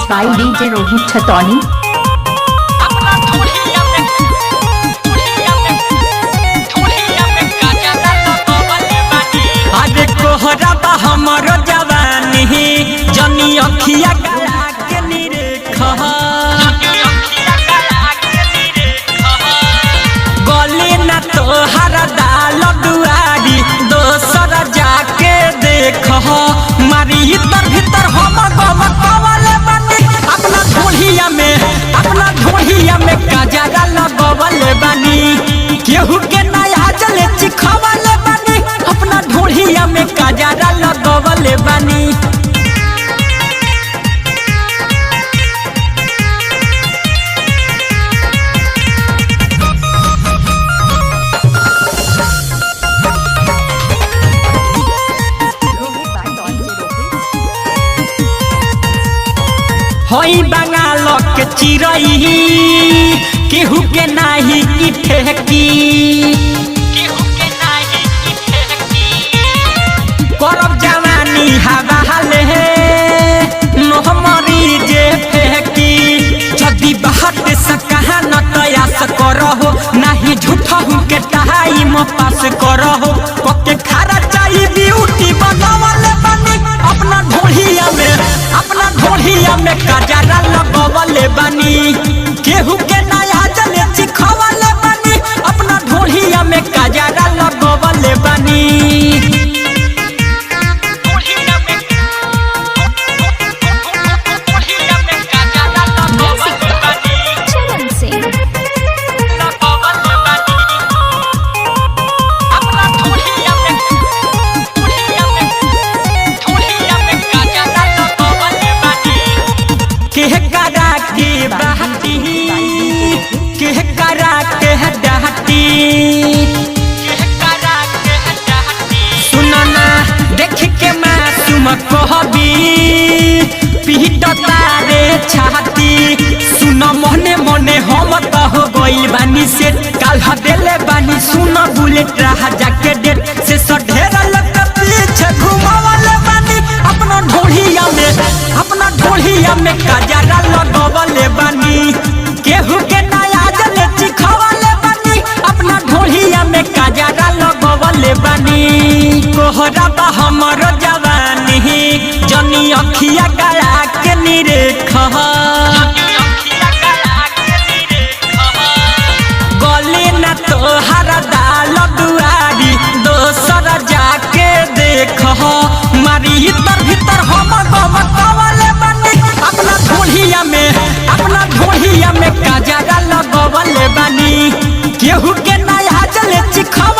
by DJ Rohit Chatani। हमारो जवानी जनी अखिया गला के निरखा गली न तोहर दाल दुआरी दोसर जाके देख मारी इतर भीतर हम गम कवले बानी अपना ढोढ़िया में गजरा लगवले बानी केहू के नया जले चिखवले बानी अपना ढोढ़िया में गजरा लगवले बानी। होई बंगाल के चिरई केहू के नाही ठेकी करब जवानी हवा ले नोहमरी जे फेंकी जदी बात से कहा न तयास करहो नाही झूठहू के टाइम पास करहो पक्के खारा चाहिए ब्यूटी बनावले बानी अपना ढोढ़िया में गजरा लगवले बानी केहू के नया जले चिखवले बानी अपना ढोढ़िया में गजरा लगवले बानी। सुनना देख के मासूम कहबी पीट तारे छाती सुन मने मने हम तो हो गइल बानी से काल देले बानी सुन बुलेट रहा जाके डेट से ढेर लोग पीछे घुमावले बानी अपना ढोढ़िया में गजरा लगवले बानी केहू के नया जले चिखवले बानी अपना ढोढ़िया में गजरा लगवले बानी। कोहरा बा हमारो जवानी जनी अखिया गला के निरखा गली न तोहर दाल दुआरी दोसर जाके देख मारी इतर भीतर हम गम कवले बानी अपना ढोढ़िया में गजरा लगवले बानी केहू के नया जले चिखव